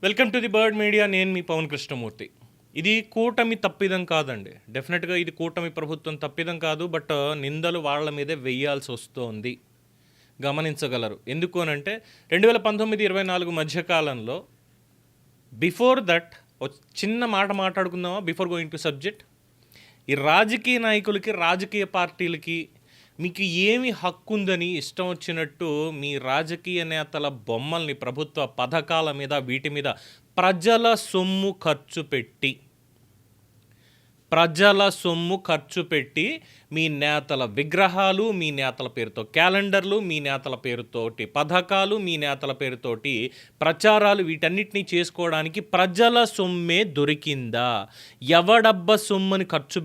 Welcome to the bird media. నేను మీ పవన్ కృష్ణమూర్తి. ఇది కూటమి తప్పిదం కాదండి. డెఫినెట్గా ఇది కూటమి ప్రభుత్వం తప్పిదం కాదు. బట్ నిందలు వాళ్ళ మీదే వెయ్యాల్సి వస్తోంది. గమనించగలరు. ఎందుకు అనంటే 2019-24 మధ్యకాలంలో బిఫోర్ దట్ చిన్న మాట మాట్లాడుకుందామా? బిఫోర్ గోయింగ్ టు సబ్జెక్ట్, ఈ రాజకీయ నాయకులకి, రాజకీయ పార్టీలకి మీకు ఏమి హక్కు ఉందని ఇష్టం వచ్చినట్టు మీ రాజకీయ నేతల బొమ్మల్ని ప్రభుత్వ పథకాల మీద, వీటి మీద ప్రజల సొమ్ము ఖర్చు పెట్టి మీ నేతల విగ్రహాలు, మీ నేతల పేరుతో క్యాలెండర్లు, మీ నేతల పేరుతోటి పథకాలు, మీ నేతల పేరుతోటి ప్రచారాలు, వీటన్నిటినీ చేసుకోవడానికి ప్రజల సొమ్మే దొరికిందా? ఎవడబ్బ సొమ్మని ఖర్చు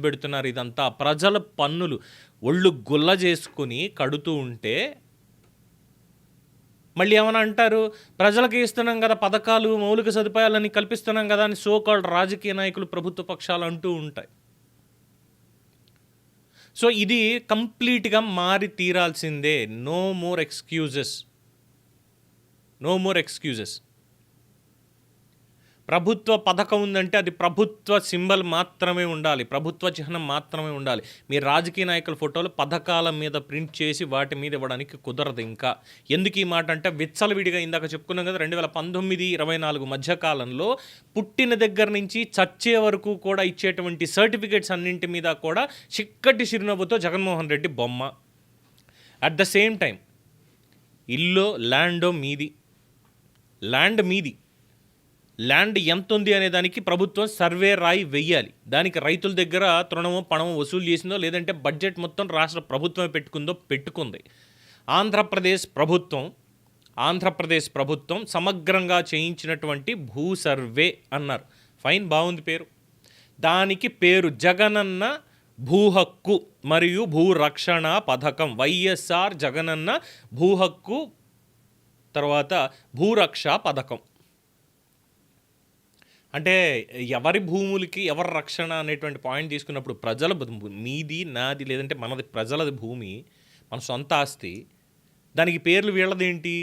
పెడుతున్నారు? ఇదంతా ప్రజల పన్నులు ఒళ్ళు గుల్ల చేసుకుని కడుతూ ఉంటే మళ్ళీ ఏమైనా అంటారు, ప్రజలకు ఇస్తున్నాం కదా పథకాలు, మౌలిక సదుపాయాలని కల్పిస్తున్నాం కదా అని సోకాల్డ్ రాజకీయ నాయకులు, ప్రభుత్వ పక్షాలు అంటూ ఉంటాయి. సో ఇది కంప్లీట్గా మారి తీరాల్సిందే. No more excuses. ప్రభుత్వ పథకం ఉందంటే అది ప్రభుత్వ సింబల్ మాత్రమే ఉండాలి, ప్రభుత్వ చిహ్నం మాత్రమే ఉండాలి. మీ రాజకీయ నాయకుల ఫోటోలు పథకాల మీద ప్రింట్ చేసి వాటి మీద ఇవ్వడానికి కుదరదు. ఇంకా ఎందుకు ఈ మాట అంటే, విచ్చలవిడిగా ఇందాక చెప్పుకున్నాం కదా, 2019-24 మధ్యకాలంలో పుట్టిన దగ్గర నుంచి చచ్చే వరకు కూడా ఇచ్చేటువంటి సర్టిఫికేట్స్ అన్నింటి మీద కూడా చిక్కటి చిరునవ్వుతో జగన్మోహన్ రెడ్డి బొమ్మ. అట్ ద సేమ్ టైం ఇల్లు ల్యాండ్ ఎంత ఉంది అనే దానికి ప్రభుత్వం సర్వే రాయి వెయ్యాలి. దానికి రైతుల దగ్గర తృణమో పణమో వసూలు చేసిందో, లేదంటే బడ్జెట్ మొత్తం రాష్ట్ర ప్రభుత్వమే పెట్టుకుంది. ఆంధ్రప్రదేశ్ ప్రభుత్వం సమగ్రంగా చేయించినటువంటి భూ సర్వే అన్నారు. ఫైన్, బాగుంది పేరు. దానికి పేరు జగనన్న భూ హక్కు మరియు భూరక్షణ పథకం. వైఎస్ఆర్ జగనన్న భూ హక్కు తర్వాత భూరక్ష పథకం. అంటే ఎవరి భూములకి ఎవరి రక్షణ అనేటువంటి పాయింట్ తీసుకున్నప్పుడు, ప్రజల మీది, నాది, లేదంటే మనది, ప్రజలది భూమి, మన సొంత ఆస్తి, దానికి పేర్లు వీళ్ళదేంటి?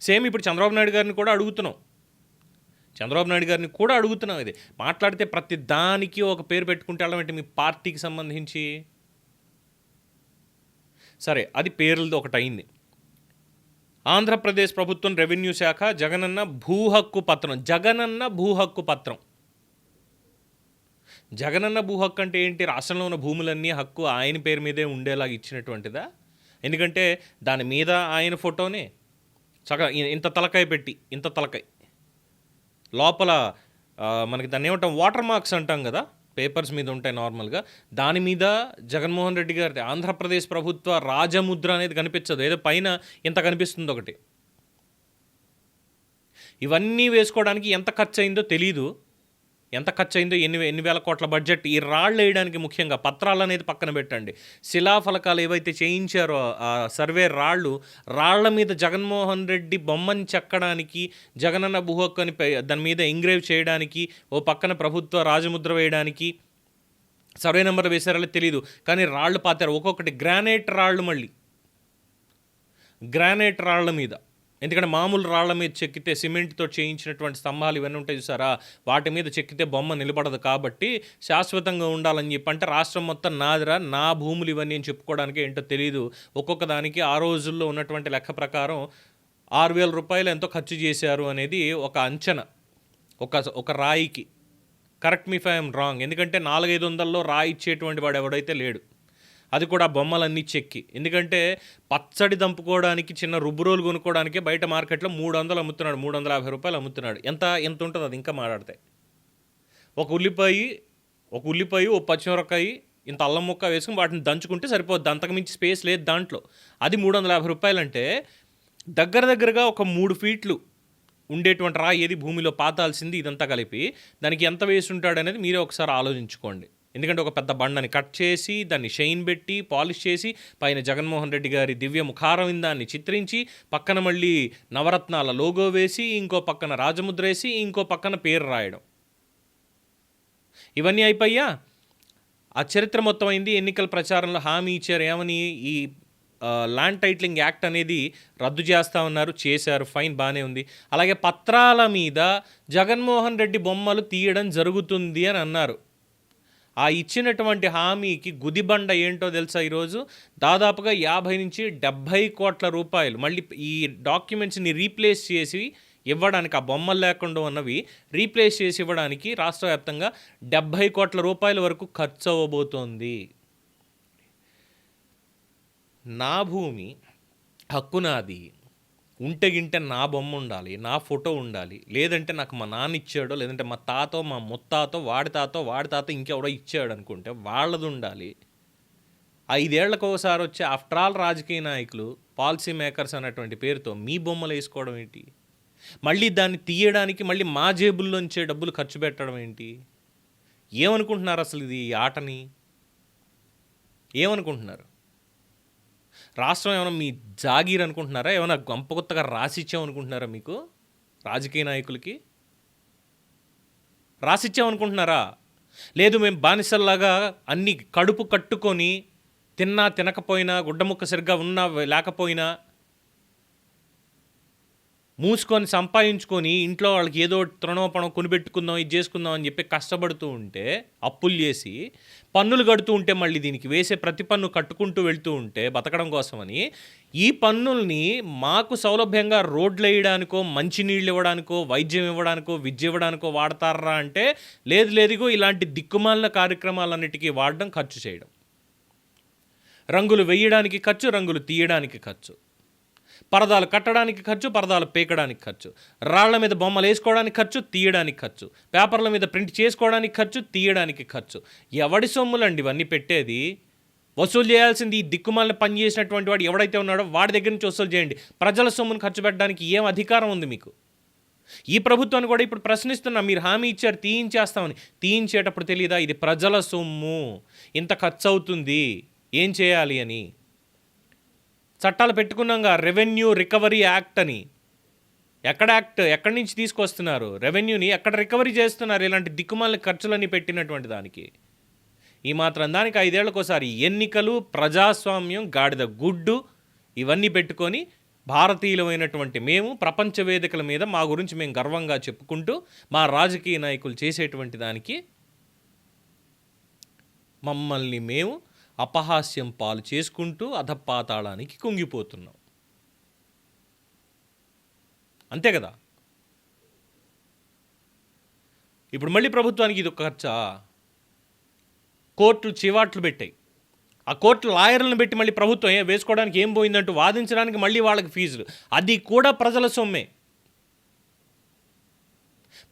సేమ్ ఇప్పుడు చంద్రబాబు నాయుడు గారిని కూడా అడుగుతున్నాం. ఇది మాట్లాడితే ప్రతి దానికి ఒక పేరు పెట్టుకుంటే వెళ్ళమంటే మీ పార్టీకి సంబంధించి. సరే, అది పేర్లది ఒకటి అయింది. ఆంధ్రప్రదేశ్ ప్రభుత్వం రెవెన్యూ శాఖ జగనన్న భూ హక్కు పత్రం. జగనన్న భూ హక్కు అంటే ఏంటి? రాష్ట్రంలో ఉన్న భూములన్నీ హక్కు ఆయన పేరు మీదే ఉండేలాగా ఇచ్చినటువంటిదా? ఎందుకంటే దాని మీద ఆయన ఫోటోనే ఇంత తలకాయ లోపల మనకి దాన్ని ఏమంటాం, వాటర్ మార్క్స్ అంటాం కదా, పేపర్స్ మీద ఉంటాయి నార్మల్గా. దాని మీద జగన్మోహన్ రెడ్డి గారి ఆంధ్రప్రదేశ్ ప్రభుత్వ రాజముద్ర అనేది కనిపించదు, ఏదో పైన ఇంత కనిపిస్తుంది ఒకటి. ఇవన్నీ వేసుకోవడానికి ఎంత ఖర్చు అయిందో తెలీదు. ఎన్ని వేల కోట్ల బడ్జెట్ ఈ రాళ్ళు వేయడానికి, ముఖ్యంగా పత్రాలు అనేది పక్కన పెట్టండి. శిలాఫలకాలు ఏవైతే చేయించారో ఆ సర్వే రాళ్ల మీద జగన్మోహన్ రెడ్డి బొమ్మని చెక్కడానికి, జగనన్న భూ హక్కు అని దాని మీద ఎంగ్రేవ్ చేయడానికి, ఓ పక్కన ప్రభుత్వ రాజముద్ర వేయడానికి సర్వే నెంబర్ వేసారో తెలియదు, కానీ రాళ్ళు పాతారు. ఒక్కొక్కటి గ్రానైట్ రాళ్ల మీద. ఎందుకంటే మామూలు రాళ్ల మీద చెక్కితే, సిమెంట్తో చేయించినటువంటి స్తంభాలు ఇవన్నీ ఉంటాయి చూసారా, వాటి మీద చెక్కితే బొమ్మ నిలబడదు. కాబట్టి శాశ్వతంగా ఉండాలని చెప్పి, అంటే రాష్ట్రం మొత్తం నాదిరా, నా భూములు ఇవన్నీ అని చెప్పుకోవడానికి ఏంటో తెలియదు. ఒక్కొక్క దానికి ఆ రోజుల్లో ఉన్నటువంటి లెక్క ప్రకారం 6,000 రూపాయలు ఎంతో ఖర్చు చేశారు అనేది ఒక అంచనా. ఒక రాయికి. Correct me if I'm wrong. ఎందుకంటే 400-500లో రాయి ఇచ్చేటువంటి వాడు ఎవడైతే లేడు. అది కూడా బొమ్మలన్నీ చెక్కి. ఎందుకంటే పచ్చడి దంపుకోవడానికి చిన్న రుబ్బురోలు కొనుక్కోవడానికే బయట మార్కెట్లో 300 అమ్ముతున్నాడు, 350 రూపాయలు అమ్ముతున్నాడు. ఎంత ఉంటుంది అది ఇంకా మాట్లాడితే. ఒక ఉల్లిపాయ, ఓ పచ్చిమిరపకాయ, ఇంత అల్లం ముక్క వేసుకుని వాటిని దంచుకుంటే సరిపోద్ది. అంతకుమించి స్పేస్ లేదు దాంట్లో. అది 350 రూపాయలు అంటే దగ్గరగా ఒక 3 ఫీట్లు ఉండేటువంటి రాయి ఏది భూమిలో పాతాల్సింది. ఇదంతా కలిపి దానికి ఎంత వేసి ఉంటాడనేది మీరే ఒకసారి ఆలోచించుకోండి. ఎందుకంటే ఒక పెద్ద బండని కట్ చేసి, దాన్ని షైన్ పెట్టి, పాలిష్ చేసి, పైన జగన్మోహన్ రెడ్డి గారి దివ్య ముఖారవిందాన్ని చిత్రించి, పక్కన మళ్ళీ నవరత్నాల లోగో వేసి, ఇంకో పక్కన రాజముద్ర వేసి, ఇంకో పక్కన పేరు రాయడం. ఇవన్నీ అయిపోయా ఆ చరిత్ర మొత్తం అయింది. ఎన్నికల ప్రచారంలో హామీ ఇచ్చారు ఏమని, ఈ ల్యాండ్ టైటిలింగ్ యాక్ట్ అనేది రద్దు చేస్తా ఉన్నారు. చేశారు, ఫైన్, బాగానే ఉంది. అలాగే పత్రాల మీద జగన్మోహన్ రెడ్డి బొమ్మలు తీయడం జరుగుతుంది అని అన్నారు. ఆ ఇచ్చినటువంటి హామీకి గుదిబండ ఏంటో తెలుసా? ఈరోజు దాదాపుగా 50 నుంచి 70 కోట్ల రూపాయలు మళ్ళీ ఈ డాక్యుమెంట్స్ని రీప్లేస్ చేసి ఇవ్వడానికి, ఆ బొమ్మలు లేకుండా ఉన్నవి రీప్లేస్ చేసి ఇవ్వడానికి రాష్ట్ర వ్యాప్తంగా 70 కోట్ల రూపాయల వరకు ఖర్చు అవ్వబోతోంది. నా భూమి, హక్కు నాది, ఉంటే గింటే నా బొమ్మ ఉండాలి, నా ఫోటో ఉండాలి, లేదంటే నాకు మా నాన్న ఇచ్చాడో, లేదంటే మా తాతో, మా ముత్తాతో, వాడి తాత ఇంకెవడో ఇచ్చాడు అనుకుంటే వాళ్ళది ఉండాలి. 5 ఏళ్లకు ఒకసారి వచ్చే ఆఫ్టర్ ఆల్ రాజకీయ నాయకులు, పాలసీ మేకర్స్ అన్నటువంటి పేరుతో మీ బొమ్మలు వేసుకోవడం ఏంటి? మళ్ళీ దాన్ని తీయడానికి మళ్ళీ మా జేబుల్లోంచే డబ్బులు ఖర్చు పెట్టడం ఏంటి? ఏమనుకుంటున్నారు అసలు ఇది ఈ ఆటని? ఏమనుకుంటున్నారు? రాష్ట్రం ఏమైనా మీ జాగీర్ అనుకుంటున్నారా? ఏమైనా గంప కొత్తగా రాసిచ్చామనుకుంటున్నారా? మీకు రాజకీయ నాయకులకి రాసిచ్చామనుకుంటున్నారా? లేదు మేము బానిసల్లాగా అన్ని కడుపు కట్టుకొని తిన్నా తినకపోయినా, గుడ్డముక్క సరిగ్గా ఉన్నా లేకపోయినా మూసుకొని సంపాదించుకొని ఇంట్లో వాళ్ళకి ఏదో తృణోపణం కొనిపెట్టుకుందాం, ఇది చేసుకుందాం అని చెప్పి కష్టపడుతూ ఉంటే, అప్పులు చేసి పన్నులు కడుతూ ఉంటే, మళ్ళీ దీనికి వేసే ప్రతి పన్ను కట్టుకుంటూ వెళ్తూ ఉంటే బతకడం కోసమని ఈ పన్నుల్ని మాకు సౌలభ్యంగా రోడ్లు వేయడానికో, మంచినీళ్ళు ఇవ్వడానికో, వైద్యం ఇవ్వడానికో, విద్య ఇవ్వడానికో వాడతారా అంటే లేదుగో ఇలాంటి దిక్కుమాలిన కార్యక్రమాలన్నిటికీ వాడడం, ఖర్చు చేయడం. రంగులు వేయడానికి ఖర్చు, రంగులు తీయడానికి ఖర్చు, పరదాలు కట్టడానికి ఖర్చు, పరదాలు పీకడానికి ఖర్చు, రాళ్ల మీద బొమ్మలు వేసుకోవడానికి ఖర్చు, తీయడానికి ఖర్చు, పేపర్ల మీద ప్రింట్ చేసుకోవడానికి ఖర్చు, తీయడానికి ఖర్చు. ఎవడి సొమ్ములండి ఇవన్నీ పెట్టేది? వసూలు చేయాల్సింది ఈ దిక్కుమాలిన పని చేసినటువంటి వాడు ఎవడైతే ఉన్నాడో వాడి దగ్గర నుంచి వసూలు చేయండి. ప్రజల సొమ్మును ఖర్చు పెట్టడానికి ఏం అధికారం ఉంది మీకు? ఈ ప్రభుత్వాన్ని కూడా ఇప్పుడు ప్రశ్నిస్తున్నా. మీరు హామీ ఇచ్చారు తీయించేస్తామని. తీయించేటప్పుడు తెలియదా ఇది ప్రజల సొమ్ము, ఇంత ఖర్చు అవుతుంది, ఏం చేయాలి అని? చట్టాలు పెట్టుకున్నాగా, రెవెన్యూ రికవరీ యాక్ట్ అని. ఎక్కడ యాక్ట్? ఎక్కడి నుంచి తీసుకొస్తున్నారు? రెవెన్యూని ఎక్కడ రికవరీ చేస్తున్నారు? ఇలాంటి దిక్కుమాలిన ఖర్చులన్నీ పెట్టినటువంటి దానికి. ఈ మాత్రం దానికి 5 ఏళ్లకోసారి ఎన్నికలు, ప్రజాస్వామ్యం, గాడిద గుడ్డు ఇవన్నీ పెట్టుకొని భారతీయులమైనటువంటి మేము ప్రపంచ వేదికల మీద మా గురించి మేము గర్వంగా చెప్పుకుంటూ మా రాజకీయ నాయకులు చేసేటువంటి దానికి మమ్మల్ని మేము అపహాస్యం పాలు చేసుకుంటూ అధపాతాళానికి కుంగిపోతున్నాం. అంతే కదా? ఇప్పుడు మళ్ళీ ప్రభుత్వానికి ఇది ఒక ఖర్చా? కోర్టులు చివాట్లు పెట్టాయి. ఆ కోర్టు లాయర్లను పెట్టి మళ్ళీ ప్రభుత్వం వేసుకోవడానికి ఏం పోయిందంటూ వాదించడానికి మళ్ళీ వాళ్ళకి ఫీజులు. అది కూడా ప్రజల సొమ్మే.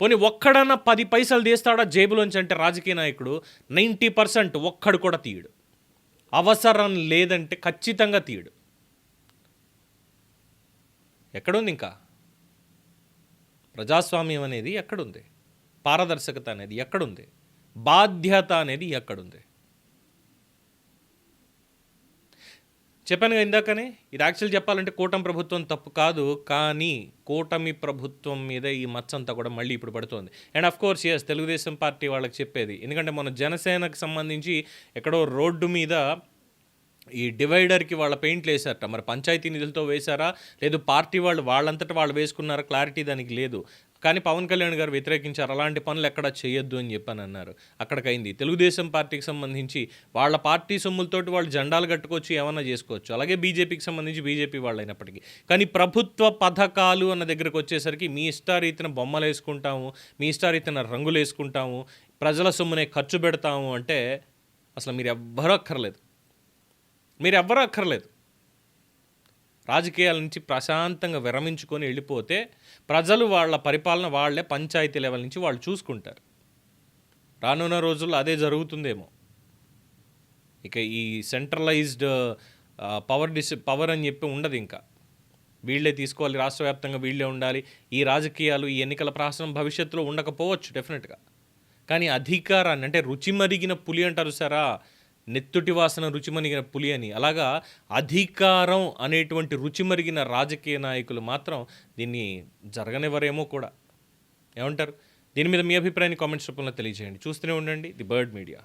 పోనీ ఒక్కడన్నా 10 పైసలు తీస్తాడా జేబులోంచి అంటే రాజకీయ నాయకుడు? 90% ఒక్కడు కూడా తీయడు. అవసరం లేదంటే ఖచ్చితంగా తీయడు. ఎక్కడుంది ఇంకా ప్రజాస్వామ్యం అనేది? ఎక్కడుంది? పారదర్శకత అనేది ఎక్కడుంది? బాధ్యత అనేది ఎక్కడుంది? చెప్పాను ఇందాకనే, ఇది యాక్చువల్ చెప్పాలంటే కూటమి ప్రభుత్వం తప్పు కాదు, కానీ కూటమి ప్రభుత్వం మీద ఈ మచ్చంతా కూడా మళ్ళీ ఇప్పుడు పడుతోంది. And of course yes, Telugu Desam party వాళ్ళకి చెప్పేది, ఎందుకంటే మన జనసేనకు సంబంధించి ఎక్కడో రోడ్డు మీద ఈ డివైడర్కి వాళ్ళ పెయింట్లు వేశారట. మరి పంచాయతీ నిధులతో వేశారా, లేదు పార్టీ వాళ్ళంతటా వాళ్ళు వేసుకున్నారా, క్లారిటీ దానికి లేదు. కానీ పవన్ కళ్యాణ్ గారు వ్యతిరేకించారు. అలాంటి పనులు ఎక్కడా చేయొద్దు అని చెప్పని అన్నారు. అక్కడికైంది. తెలుగుదేశం పార్టీకి సంబంధించి వాళ్ళ పార్టీ సొమ్ములతోటి వాళ్ళు జెండాలు కట్టుకోవచ్చు, ఏమన్నా చేసుకోవచ్చు. అలాగే బీజేపీకి సంబంధించి బీజేపీ వాళ్ళు అయినప్పటికీ. కానీ ప్రభుత్వ పథకాలు అన్న దగ్గరకు వచ్చేసరికి మీ ఇష్టారీతిన బొమ్మలు వేసుకుంటాము, మీ ఇష్టారీతిన రంగులు వేసుకుంటాము, ప్రజల సొమ్మునే ఖర్చు పెడతాము అంటే అసలు మీరు ఎవ్వరూ అక్కర్లేదు. రాజకీయాల నుంచి ప్రశాంతంగా విరమించుకొని వెళ్ళిపోతే ప్రజలు వాళ్ళ పరిపాలన వాళ్ళే పంచాయతీ లెవెల్ నుంచి వాళ్ళు చూసుకుంటారు. రానున్న రోజుల్లో అదే జరుగుతుందేమో. ఇక ఈ సెంట్రలైజ్డ్ పవర్ అని చెప్పి ఉండదు. ఇంకా వీళ్ళే తీసుకోవాలి, రాష్ట్ర వ్యాప్తంగా వీళ్ళే ఉండాలి. ఈ రాజకీయాలు, ఈ ఎన్నికల ప్రహసనం భవిష్యత్తులో ఉండకపోవచ్చు డెఫినెట్గా. కానీ అధికారాన్ని, అంటే రుచి మరిగిన పులి అంటారు సరా, నెత్తుటి వాసన రుచిమరిగిన పులి అని, అలాగా అధికారం అనేటువంటి రుచిమరిగిన రాజకీయ నాయకులు మాత్రం దీన్ని జరగనివ్వరేమో కూడా. ఏమంటారు? దీని మీద మీ అభిప్రాయాన్ని కామెంట్స్ రూపంలో తెలియజేయండి. చూస్తూనే ఉండండి ది బర్డ్ మీడియా.